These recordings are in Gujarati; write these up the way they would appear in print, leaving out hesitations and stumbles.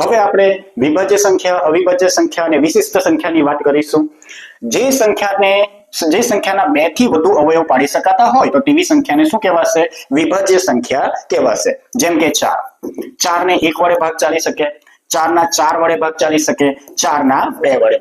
હવે આપણે વિભાજ્ય સંખ્યા, અવિભાજ્ય સંખ્યા અને વિશિષ્ટ સંખ્યાની વાત કરીશું. જે સંખ્યાના 2 થી વધુ અવયવ પાડી શકાતા હોય તો તેવી સંખ્યાને શું કહેવાશે? વિભાજ્ય સંખ્યા કહેવાશે. જેમ કે 4. 4 ને 1 વડે ભાગ ચાલી શકે, 4 ના 4 વડે ભાગ ચાલી શકે, 4 ના 2 વડે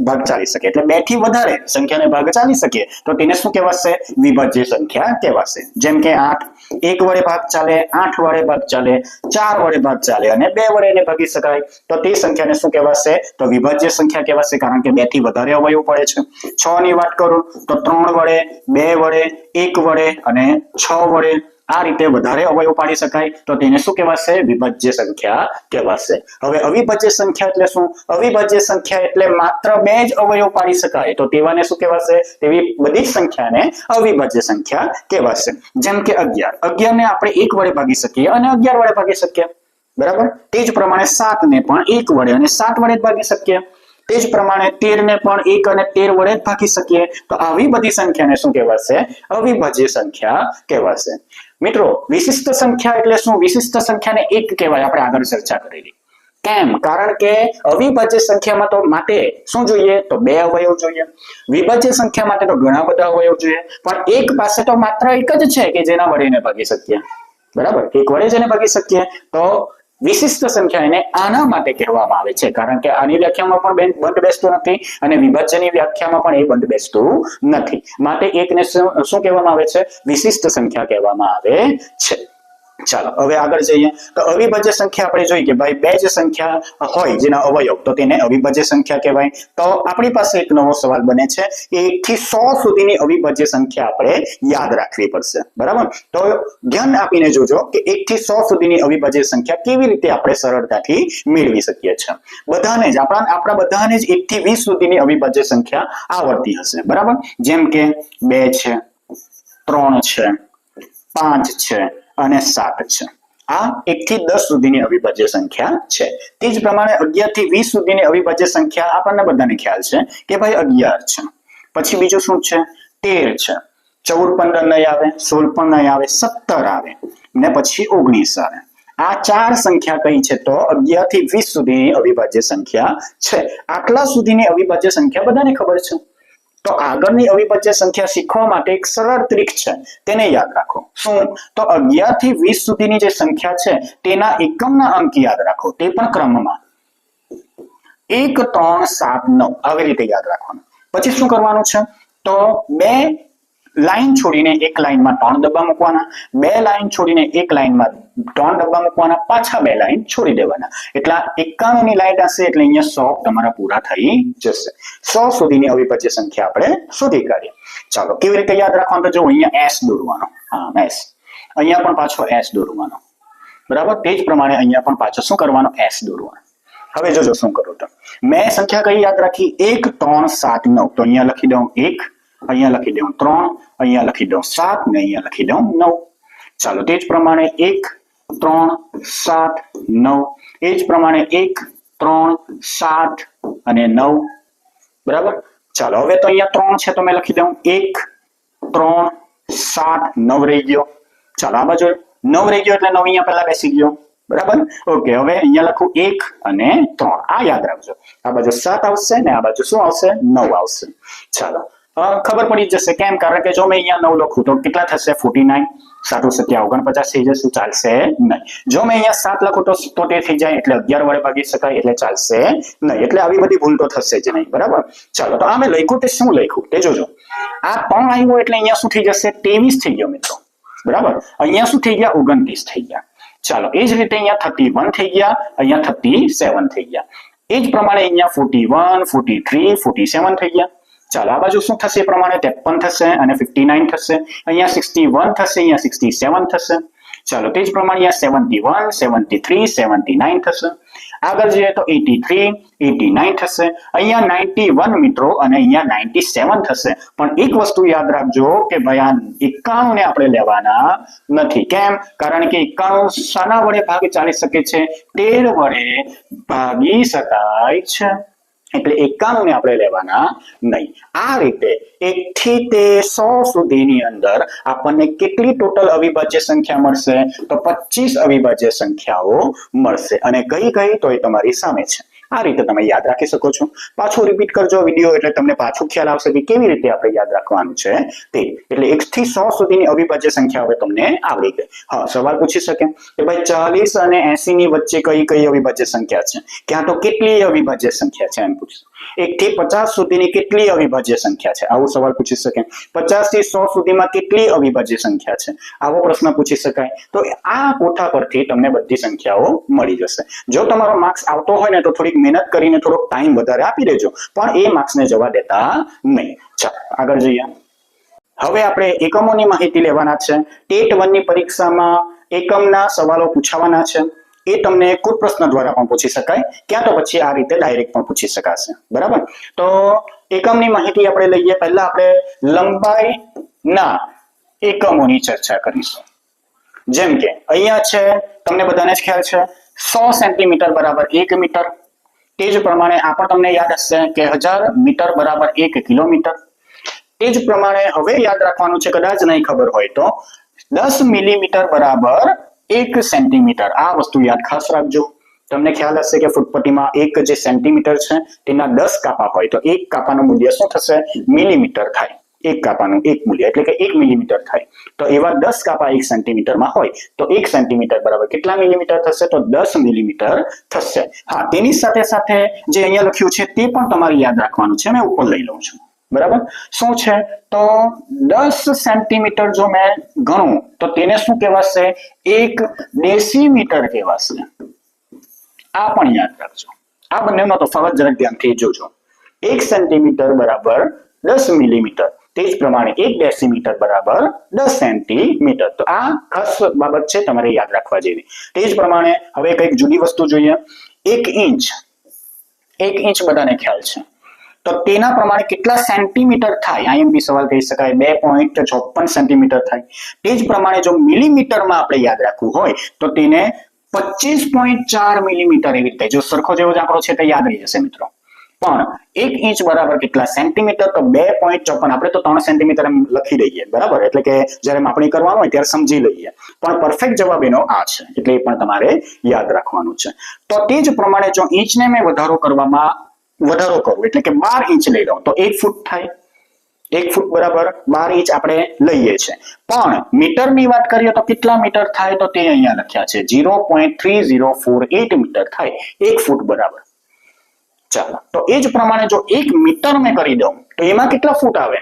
ભાગ ચાલી શકે. એટલે 2 થી વધારે સંખ્યાને ભાગ ચાલી શકે તો તેને શું કહેવાશે? વિભાજ્ય સંખ્યા કહેવાશે. જેમ કે 8. 1 વડે ભાગ ચાલે, 8 વડે ભાગ ચાલે, 4 વડે ભાગ ચાલે અને 2 વડે એને ભાગી શકાય તો તે સંખ્યાને શું કહેવાશે? તો વિભાજ્ય સંખ્યા કહેવાશે, કારણ કે 2 થી વધારે અવયવ પડે છે. 6 ની વાત કરું તો 3 વડે, 2 વડે, 1 વડે અને 6 વડે આ રીતે વધારે અવયવ પાડી શકાય તો તેને શું કહેવાશે? વિભાજ્ય સંખ્યા કહેવાશે. હવે અવિભાજ્ય સંખ્યા એટલે શું? અવિભાજ્ય સંખ્યા એટલે માત્ર 2 જ અવયવ પાડી શકાય તો તેવાને શું કહેવાશે? તેવી બધી જ સંખ્યાને અવિભાજ્ય સંખ્યા કહેવાશે. જેમ કે 11. 11 ને આપણે 1 વડે ભાગી શકીએ અને 11 વડે ભાગી શકીએ, બરાબર. તે જ પ્રમાણે 7 ને પણ 1 વડે અને 7 વડે જ ભાગી શકીએ. તે જ પ્રમાણે 13 ને પણ 1 અને 13 વડે જ ભાગી શકીએ. તો આવી બધી સંખ્યાને શું કહેવાશે? અવિભાજ્ય સંખ્યા કહેવાશે. મિત્રો, વિશિષ્ટ સંખ્યા એટલે શું? વિશિષ્ટ સંખ્યાને 1 કહેવાય. આપણે આગળ ચર્ચા કરેલી. કેમ? કારણ કે અવિભાજ્ય સંખ્યામાં તો માટે શું જોઈએ? તો 2 અવયવ જોઈએ. વિભાજ્ય સંખ્યા માટે તો ઘણા બધા અવયવ જોઈએ, પણ એક પાસે તો માત્ર એક જ છે કે જેના વડે એને ભાગી શકીએ, બરાબર. એક વડે જ એને ભાગી શકીએ તો વિશિષ્ટ સંખ્યા એને આના માટે કહેવામાં આવે છે, કારણ કે આની વ્યાખ્યામાં પણ બંધ બેસતું નથી અને વિભાજ્યની વ્યાખ્યામાં પણ એ બંધ બેસતું નથી. માટે એકને શું કહેવામાં આવે છે? વિશિષ્ટ સંખ્યા કહેવામાં આવે છે. ચાલો હવે આગળ જઈએ તો અવિભાજ્ય સંખ્યા આપણે જોઈએ કે ભાઈ 2 જ સંખ્યા હોય જેના અવયવ તો તેને અવિભાજ્ય સંખ્યા કહેવાય. તો આપણી પાસે એક નવો સવાલ બને છે કે 1 થી 100 સુધીની અવિભાજ્ય સંખ્યા આપણે યાદ રાખવી પડશે, બરાબર. તો ધ્યાન આપીને જોજો કે 1 થી 100 સુધીની અવિભાજ્ય સંખ્યા કેવી રીતે આપણે સરળતાથી મેળવી શકીએ છીએ. બધાને જ આપણા બધાને જ 1 થી 20 સુધીની અવિભાજ્ય સંખ્યા આવડતી હશે, બરાબર. જેમ કે 2 છે, 3 છે, 5 છે અને 7 છે. આ 1 થી 10 સુધીની અવિભાજ્ય સંખ્યા છે. તે જ પ્રમાણે 11 થી 20 સુધીની અવિભાજ્ય સંખ્યા આપણને બધાને ખ્યાલ છે કે ભાઈ 11 છે. પછી બીજું શું છે? 13 છે. 14 15 નહીં આવે, 16 પણ નહીં આવે, 17 આવે ને પછી 19 આવે. આ 4 સંખ્યા કઈ છે? તો 11 થી 20 સુધીની અવિભાજ્ય સંખ્યા છે. આટલા સુધીની અવિભાજ્ય સંખ્યા બધાને ખબર છે. તો આગળની અવિભાજ્ય સંખ્યા શીખવા માટે એક સરળ ટ્રીક છે, તેને યાદ રાખો. શું? તો 11 થી 20 સુધીની જે સંખ્યા છે તેના એકમના અંક યાદ રાખો, તે પણ ક્રમમાં 1 3 7 9 આવી રીતે યાદ રાખવાનું. પછી શું કરવાનું છે? તો 2 લાઈન છોડીને એક લાઈનમાં 3 ડબ્બા મૂકવાના, 2 લાઈન છોડીને એક લાઈનમાં 3 ડબ્બા મૂકવાના, પાછા 2 લાઈન છોડી દેવાના. એટલે 91 ની લાઈન હશે એટલે અહીંયા 100 તમારા પૂરા થઈ જશે. 100 સુધીની અવિભાજ્ય સંખ્યા આપણે શોધી કાઢીએ. ચાલો કેવી રીતે યાદ રાખવાનું? તો જો અહીંયા S દોરવાનો, હા S. અહીંયા પણ પાછો S દોરવાનો, બરાબર. તે જ પ્રમાણે અહીંયા પણ પાછો શું કરવાનો? S દોરવાનો. હવે જોજો શું કરું તો મેં સંખ્યા કઈ યાદ રાખી? 1 3 7 9. તો અહીંયા લખી દઉં 1, અહીંયા લખી દઉં 3, અહીંયા લખી દઉં 7 ને અહીંયા લખી દઉં 9. ચાલો તે જ પ્રમાણે 1 3 7 9. એ જ પ્રમાણે 1 3 7 અને 9, બરાબર. ચાલો હવે તો અહીંયા 3 છે તો મેં લખી દઉં 1 3 7 9 રહી ગયો. ચાલો આ બાજુ 9 રહી ગયો એટલે 9 અહીંયા પહેલા બેસી ગયો, બરાબર. ઓકે, હવે અહીંયા લખું 1 અને 3. આ યાદ રાખજો. આ બાજુ 7 આવશે ને આ બાજુ શું આવશે? 9 આવશે. ચાલો ખબર પડી જશે. કેમ? કારણ કે જો મેં અહીંયા 9 લખું તો કેટલા થશે? 49. 7 7 49 થઈ જશે, ચાલશે નહીં. જો મેં અહીંયા 7 લખું તો તે થઈ જાય એટલે 11 વડે ભાગી શકાય એટલે ચાલશે નહીં. એટલે આવી બધી ભૂલ તો થશે જ નહીં, બરાબર. ચાલો તો આ મેં લખ્યું તે શું લખ્યું તે જોજો. આ 3 આવ્યો એટલે અહીંયા શું થઈ જશે? 23 થઈ ગયો મિત્રો, બરાબર. અહીંયા શું થઈ ગયા? 29 થઈ ગયા. ચાલો એ જ રીતે અહીંયા 31 થઈ ગયા, અહીંયા 37 થઈ ગયા. એ જ પ્રમાણે અહીંયા 41 43 47 થઈ ગયા. ચાલો આ બાજુ શું થશે? એ પ્રમાણે 53 થશે અને 59 થશે. અહીંયા 61 થશે, અહીંયા 67 થશે. ચાલો તે જ પ્રમાણે અહીંયા 71 73 79 થશે. આગળ જઈએ તો 83 89 થશે. અહીંયા 91 મિત્રો અને અહીંયા 97 થશે. પણ એક વસ્તુ યાદ રાખજો કે ભાઈ આ 91 ને આપણે લેવાના નથી. કેમ? કારણ કે 91 શાના વડે ભાગ ચાલી શકે છે? 13 વડે ભાગી શકાય છે. એટલે 91 ને આપણે લેવાના નહીં. આ રીતે 1 થી તે 100 સુધીની અંદર આપણને કેટલી ટોટલ અવિભાજ્ય સંખ્યા મળશે? તો 25 અવિભાજ્ય સંખ્યાઓ મળશે. અને કઈ કઈ? તો એ તમારી સામે છે. આ રીતે તમે યાદ રાખી શકો છો. પાછું રિપીટ કરજો વિડીયો એટલે તમને પાછું ખ્યાલ આવશે કે કેવી રીતે આપણે યાદ રાખવાનું છે તે. એટલે 1 થી 100 સુધીની અવિભાજ્ય સંખ્યા હવે તમને આવડી ગઈ. હા, સવાલ પૂછી શકે કે ભાઈ 40 અને 80 ની વચ્ચે કઈ કઈ અવિભાજ્ય સંખ્યા છે? ક્યાં તો કેટલી અવિભાજ્ય સંખ્યા છે એમ પૂછશે. 1 થી 50 સુધીની કેટલી અવિભાજ્ય સંખ્યા છે? આવો સવાલ પૂછી શકે. 50 થી 100 સુધીમાં કેટલી અવિભાજ્ય સંખ્યા છે? આવો પ્રશ્ન પૂછી શકાય. તો આ કોઠા પરથી તમને બધી સંખ્યાઓ મળી જશે. જો તમારો માર્ક્સ આવતો હોય ને તો થોડીક મહેનત કરીને થોડોક ટાઈમ વધારે આપી દેજો, પણ એ માર્ક્સને જવા દેતા નહીં. ચાલો આગળ જઈએ. હવે આપણે એકમોની માહિતી લેવાના છે. ટેટ 1 ની પરીક્ષામાં એકમના સવાલો પૂછાવાના છે. એ તમને કોઈ પ્રશ્ન દ્વારા પણ પૂછી શકાય, ક્યાં તો પછી આ રીતે ડાયરેક્ટ પણ પૂછી શકાશે. બરાબર? તો એકમની માહિતી આપણે લઈએ. પહેલા આપણે લંબાઈના એકમોની ચર્ચા કરીશું. જેમ કે અહીંયા છે, તમને બધાને જ ખ્યાલ છે, 100 સેન્ટીમીટર બરાબર 1 મીટર. તે જ પ્રમાણે આ પણ તમને યાદ હશે કે 1000 મીટર બરાબર 1 કિલોમીટર. તે જ પ્રમાણે હવે યાદ રાખવાનું છે, કદાચ નહીં ખબર હોય તો 10 મિલીમીટર બરાબર 1 સેન્ટીમીટર. આ વસ્તુ યાદ ખાસ રાખજો. તમને ખ્યાલ હશે કે ફૂટપટ્ટીમાં 1 જે સેન્ટીમીટર છે તેના 10 કાપા હોય તો 1 કાપાનું મૂલ્ય શું થશે? મિલીમીટર થાય. 1 કાપાનું 1 મૂલ્ય એટલે કે 1 મિલીમીટર થાય. તો એવા 10 કાપા 1 સેન્ટીમીટરમાં હોય તો 1 સેન્ટીમીટર બરાબર કેટલા મિલીમીટર થશે? તો 10 મિલીમીટર થશે. હા, તેની સાથે સાથે જે અહીંયા લખ્યું છે તે પણ તમારે યાદ રાખવાનું છે. મેં ઉપર લઈ લઉં છું. બરાબર? શું છે? તો 10 સેન્ટીમીટર જો મેં ગણું તો તેને શું કહેવાશે? 1 ડેસીમીટર કહેવાશે. આ પણ યાદ રાખજો. આ બંનેનો તફાવત જરાક ધ્યાનથી જોજો. 1 સેન્ટીમીટર બરાબર 10 મિલીમીટર. તે જ પ્રમાણે 1 ડેસીમીટર બરાબર 10 સેન્ટીમીટર. તો આ ખાસ બાબત છે, તમારે યાદ રાખવા જેવી. તે જ પ્રમાણે હવે કંઈક જુદી વસ્તુ જોઈએ. 1 ઇંચ. 1 ઇંચ બધાને ખ્યાલ છે. તો તેના પ્રમાણે કેટલા સેન્ટીમીટર થાય? આઈએમપી સવાલ કહી શકાય. 2.54 સેન્ટીમીટર થાય. તે જ પ્રમાણે જો મિલીમીટરમાં આપણે યાદ રાખવું હોય તો તેને 25.4 મિલીમીટર એવી રીતે. જો સરખો જેવો જ આંકડો છે તે યાદ રહી જશે મિત્રો. પણ 1 ઇંચ બરાબર કેટલા સેન્ટીમીટર? તો 2.54. આપણે તો 3 સેન્ટીમીટર એમ લખી દઈએ. બરાબર? એટલે કે જ્યારે માપણી કરવાનું હોય ત્યારે સમજી લઈએ. પણ પરફેક્ટ જવાબ એનો આ છે. એટલે એ પણ તમારે યાદ રાખવાનું છે. તો તે જ પ્રમાણે જો ઇંચને મેં વધારો કરું એટલે કે 12 ઇંચ લઈ લઉં તો 1 ફૂટ થાય. 1 ફૂટ બરાબર 12 ઇંચ આપણે લઈએ છીએ. પણ મીટરની વાત કરીએ તો કેટલા મીટર થાય? તો તે અહીંયા લખ્યા છે 0.3048 મીટર થાય 1 ફૂટ બરાબર. ચાલો, તો એ જ પ્રમાણે જો 1 મીટર મેં કરી દઉં તો એમાં કેટલા ફૂટ આવે?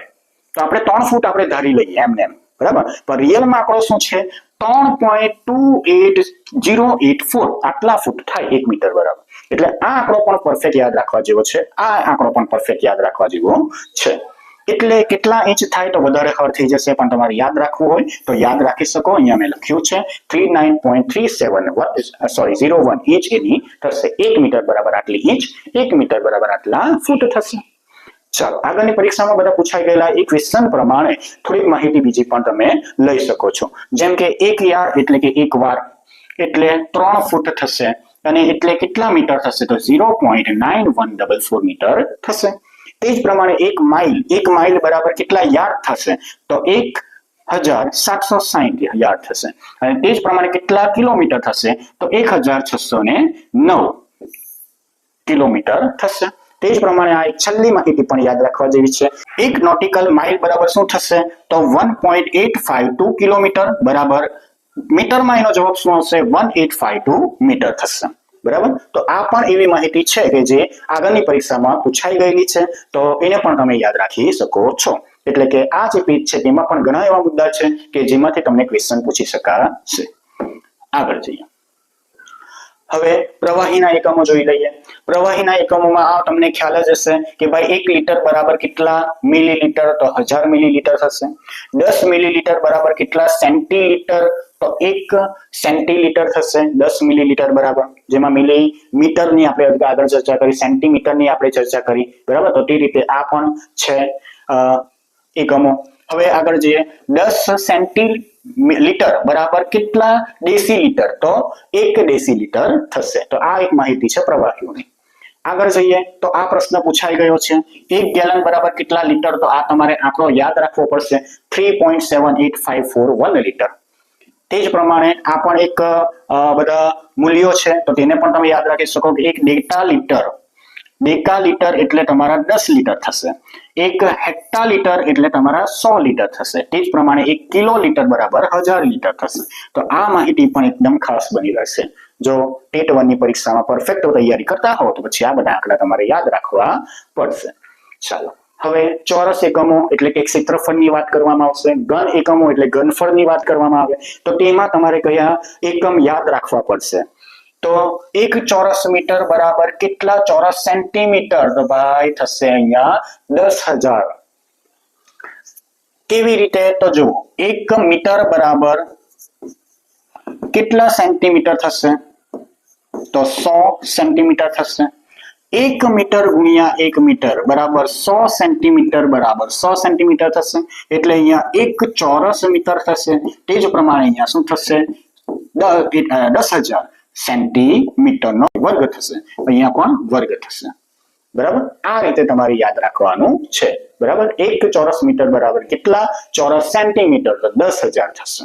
તો આપણે 3 ફૂટ આપણે ધારી લઈએ એમને એમ. બરાબર? પણ રિયલમાં આંકડો શું છે? 3.28084 આટલા ફૂટ થાય 1 મીટર બરાબર. એટલે આ આંકડો પણ પરફેક્ટ યાદ રાખવા જેવો છે. આ આંકડો પણ પરફેક્ટ યાદ રાખવા જેવો છે. એટલે કેટલા ઇંચ થાય તો વધારે ખબર થઈ જશે, પણ તમારે યાદ રાખવું હોય તો યાદ રાખી શકો. અહીંયા મેં લખ્યું છે 39.3701 ઇંચ એની થશે. 1 મીટર બરાબર આટલી ઇંચ, 1 મીટર બરાબર આટલા ફૂટ થશે. ચાલો, આગળની પરીક્ષામાં બધા પૂછાઈ ગયેલા એ ક્વેશ્ચન પ્રમાણે થોડીક માહિતી બીજી પણ તમે લઈ શકો છો. જેમ કે 1 યાર્ડ એટલે કે 1 વાર એટલે 3 ફૂટ થશે. અને એટલે કેટલા મીટર થશે? તો 0.9144 મીટર થશે. તે જ પ્રમાણે 1 માઇલ બરાબર કેટલા યાર્ડ થશે? તો 1760 યાર્ડ થશે. અને તે જ પ્રમાણે કેટલા કિલોમીટર થશે? તો 1609 કિલોમીટર થશે. તે જ પ્રમાણે આ એક છેલ્લી માહિતી પણ યાદ રાખવા જેવી છે. 1 નોટિકલ માઇલ બરાબર શું થશે? તો 1.852 કિલોમીટર બરાબર મીટરમાં એનો જવાબ શું આવશે? 1852 મીટર થશે. બરાબર? તો આ પણ એવી માહિતી છે કે જે આગળની પરીક્ષામાં પૂછાઈ ગયેલી છે, તો એને પણ તમે યાદ રાખી શકો છો. એટલે કે આ જે પેજ છે તેમાં પણ ઘણા એવા મુદ્દા છે કે જેમાંથી તમને ક્વેશ્ચન પૂછી શકાશે. આગળ જઈએ. હવે પ્રવાહીના એકમો જોઈ લઈએ. પ્રવાહીના એકમોમાં આ તમને ખ્યાલ જ હશે કે ભાઈ 1 લીટર બરાબર કેટલા મિલીલીટર? તો 1000 મિલીલીટર થશે. 10 મિલીલીટર બરાબર કેટલા સેન્ટીલીટર? તો 1 સેન્ટીલીટર થશે. 10 મિલીલીટર બરાબર, જેમાં મિલીમીટરની આપણે આગળ ચર્ચા કરી, સેન્ટીમીટરની આપણે ચર્ચા કરી. બરાબર? તો તે રીતે આ પણ છે એકમો. હવે આગળ જઈએ. 10 સેન્ટીલીટર બરાબર કેટલા ડેસીલીટર? તો 1 ડેસીલીટર થશે. તો આ એક માહિતી છે પ્રવાહીઓની. આગળ જઈએ તો આ પ્રશ્ન પૂછાઈ ગયો છે 1 ગેલન બરાબર કેટલા લીટર, તો આ તમારે આંકડો યાદ રાખવો પડશે 3.78541 લીટર. તે જ પ્રમાણે આ પણ એક બધા મૂલ્યો છે તો તેને પણ તમે યાદ રાખી શકો કે એક ડેકા લીટર એટલે તમારા 10 લીટર થશે, એક હેક્ટાલીટર એટલે તમારા 100 લીટર થશે. તે જ પ્રમાણે 1 કિલો લીટર બરાબર 1000 લીટર થશે. તો આ માહિતી પણ એકદમ ખાસ બની રહેશે. જો ટેટ 1 ની પરીક્ષામાં પરફેક્ટ તૈયારી કરતા હો તો પછી આ બધા આંકડા તમારે યાદ રાખવા પડશે. ચાલો હવે ચોરસ એકમો એટલે કે ક્ષેત્રફળની વાત કરવામાં આવશે, ઘન એકમો એટલે ઘનફળની વાત કરવામાં આવે તો તેમાં તમારે કયા એકમ યાદ રાખવા પડશે. તો 1 ચોરસ મીટર બરાબર કેટલા ચોરસ સેન્ટીમીટર, તો ભાઈ થશે અહીંયા 10,000. કેવી રીતે, તો જુઓ 1 મીટર બરાબર કેટલા સેન્ટીમીટર થશે, તો 100 સેન્ટીમીટર થશે. 1 મીટર ગુણ્યા 1 મીટર બરાબર 100 સેન્ટીમીટર બરાબર 100 સેન્ટીમીટર થશે. એટલે અહીંયા 1 ચોરસ મીટર થશે. તે જ પ્રમાણે અહીંયા શું થશે 10,000 સેન્ટીમીટરનો વર્ગ થશે. અહીંયા પણ વર્ગ થશે. બરાબર, આ રીતે તમારે યાદ રાખવાનું છે. બરાબર, 1 ચોરસ મીટર બરાબર કેટલા ચોરસ સેન્ટીમીટર, તો 10,000 થશે.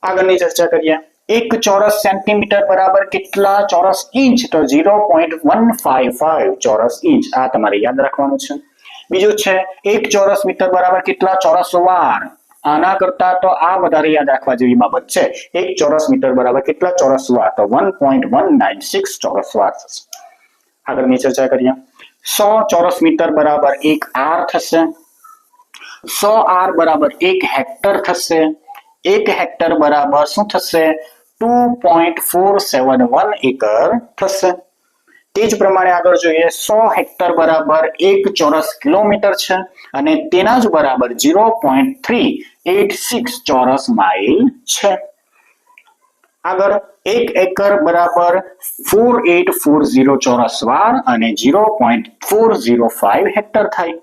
આગળની ચર્ચા કરીએ. 1 ચોરસ સેન્ટીમીટર બરાબર કેટલા ચોરસ ઇંચ, તો 0.155 ચોરસ ઇંચ. આ તમારે યાદ રાખવાનું છે. બીજું છે 1 ચોરસ મીટર બરાબર કેટલા ચોરસ વાર. આના કરતા તો આ વધારે યાદ રાખવા જેવી બાબત છે. 1 ચોરસ મીટર બરાબર કેટલા ચોરસ વાર, તો 1.196 ચોરસ વાર થશે. આગળની ચર્ચા કરીએ. 100 ચોરસ મીટર બરાબર 1 આર થશે. 100 આર બરાબર 1 હેક્ટર થશે. 1 હેક્ટર બરાબર શું થશે 2.471 એકર થશે. તે જ પ્રમાણે આગળ જોઈએ 100 હેક્ટર બરાબર 1 ચોરસ કિલોમીટર છે અને તેના જ બરાબર 0.386 ચોરસ માઇલ છે. આગળ 1 એકર બરાબર 4840 ચોરસ વાર અને 0.405 હેક્ટર થાય.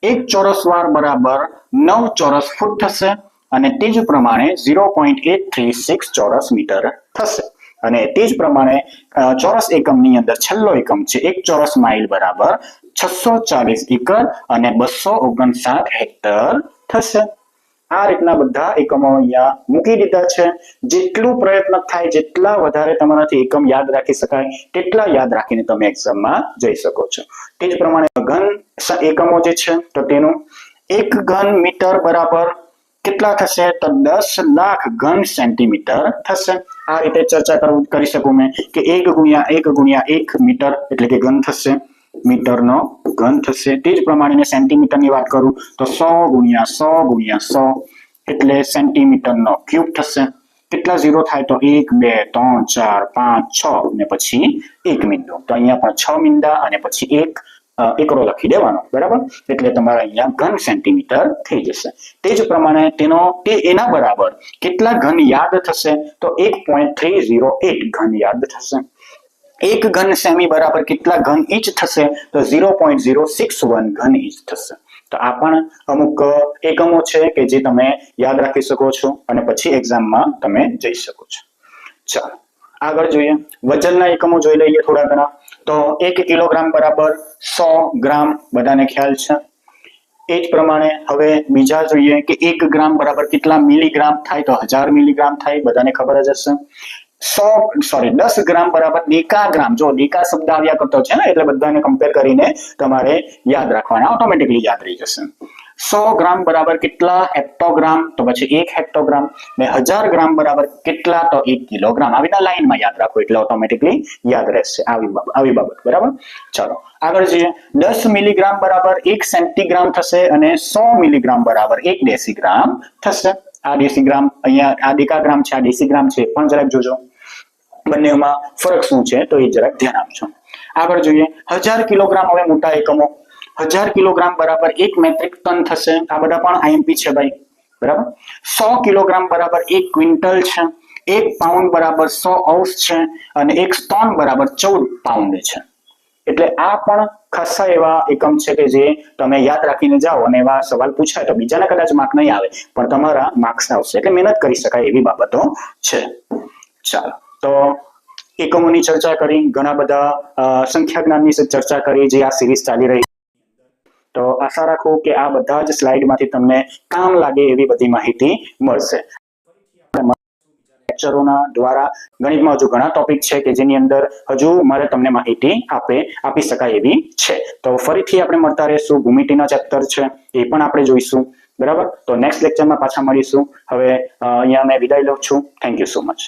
1 ચોરસ વાર બરાબર 9 ચોરસ ફૂટ થશે અને તે જ પ્રમાણે 0.836 ચોરસ મીટર થશે. અને તે જ પ્રમાણે ચોરસ એકમની અંદર છેલ્લો એકમ છે 1 ચોરસ માઇલ બરાબર 640 એકર અને 259 હેક્ટર થશે. આ રીતના બધા એકમો અહીંયા મૂકી દીધા છે. જેટલું પ્રયત્ન થાય, જેટલા વધારે તમારાથી એકમ યાદ રાખી શકાય તેટલા યાદ રાખીને તમે એક્ઝામમાં જઈ શકો છો. તે જ પ્રમાણે ઘન એકમો જે છે તો તેનું 1 ઘન મીટર બરાબર કેટલા થશે, તો 10 લાખ ઘન સેન્ટીમીટર થશે. આ રીતે ચર્ચા કરી શકું મેં કે 1 ગુણ્યા 1 મીટર એટલે કે ઘન થશે, મીટરનો ઘન થશે. તે જ પ્રમાણે સેન્ટીમીટરની વાત કરું તો 100 ગુણ્યા 100 ગુણ્યા 100 એટલે સેન્ટીમીટરનો ક્યુબ થશે. કેટલા ઝીરો થાય, તો 1 2 3 4 5 6 અને પછી 1 મીંડો. તો અહીંયા પણ 6 મીંડા અને પછી 1 એકડો લખી દેવાનો. બરાબર, એટલે તમારે અહીંયા ઘન સેન્ટીમીટર થઈ જશે. તે જ પ્રમાણે એના બરાબર કેટલા ઘન યાદ થશે, તો 1.308 ઘન યાદ થશે. 1 ઘન સેમી બરાબર કેટલા ઘન ઇંચ થશે, તો 0.061 ઘન ઇંચ થશે. તો આ પણ અમુક એકમો છે કે જે તમે યાદ રાખી શકો છો અને પછી એક્ઝામમાં તમે જઈ શકો છો. ચાલો આગળ જોઈએ. વજનના એકમો જોઈ લઈએ થોડા ઘણા. તો 1 કિલોગ્રામ બરાબર 100 ગ્રામ, બધાને ખ્યાલ છે. એ જ પ્રમાણે હવે બીજા જોઈએ કે 1 ગ્રામ બરાબર કેટલા મિલીગ્રામ થાય, તો 1000 મિલીગ્રામ થાય, બધાને ખબર જ હશે. 10 ગ્રામ બરાબર ડેકાગ્રામ. જો ડેકા શબ્દ આવ્યા કરતો છે ને એટલે બધાને કમ્પેર કરીને તમારે યાદ રાખવાના, ઓટોમેટિકલી યાદ રહી જશે. 100 ગ્રામ બરાબર કેટલા હેક્ટોગ્રામ, તો પછી 1 હેક્ટોગ્રામ. ને 1000 ગ્રામ બરાબર કેટલા, તો 1 કિલોગ્રામ. આવી રીતે લાઈનમાં યાદ રાખો એટલે ઓટોમેટિકલી યાદ રહેશે આવી બાબત. બરાબર, ચાલો આગળ જઈએ. 10 મિલીગ્રામ બરાબર 1 સેન્ટીગ્રામ થશે અને 100 મિલીગ્રામ બરાબર 1 ડેસીગ્રામ થશે. આ ડેસીગ્રામ અહીંયા આ ડેકાગ્રામ છે, આ ડેસીગ્રામ છે, પણ જરાક જોજો બંનેમાં ફરક શું છે તો એ જરાક ધ્યાન આપજો. આગળ જોઈએ 1000 કિલોગ્રામ. હવે મોટા એકમો. 1000 કિલોગ્રામ બરાબર 1 મેટ્રિક ટન થશે. આ બધા પણ આઈએમપી છે ભાઈ. બરાબર, 100 કિલોગ્રામ બરાબર 1 ક્વિન્ટલ છે. 1 પાઉન્ડ બરાબર 100 ઔંસ છે અને 1 સ્ટોન બરાબર 14 પાઉન્ડ છે. એટલે આ પણ ખાસા એવા એકમ છે કે જે તમે યાદ રાખીને જાઓ અને એવા સવાલ પૂછાય તો બીજાના કદાચ માર્ક નહીં આવે પણ તમારા માર્ક્સ આવશે. એટલે મહેનત કરી શકાય એવી બાબતો છે. ચાલો તો એકમોની ચર્ચા કરી, ઘણા બધા સંખ્યા જ્ઞાનની ચર્ચા કરી જે આ સિરીઝ ચાલી રહી. તો આશા રાખું કે આ બધા જ સ્લાઇડમાંથી તમને કામ લાગે એવી બધી માહિતી મળશે. લેક્ચરોના દ્વારા ગણિતમાં હજુ ઘણા ટોપિક છે કે જેની અંદર હજુ મારે તમને માહિતી આપી શકાય એવી છે. તો ફરીથી આપણે મળતા રહીશું. ભૂમિતિના ચેપ્ટર છે એ પણ આપણે જોઈશું. બરાબર, તો નેક્સ્ટ લેક્ચરમાં પાછા મળીશું. હવે અહીંયા મેં વિદાય લઉં છું. Thank you so much.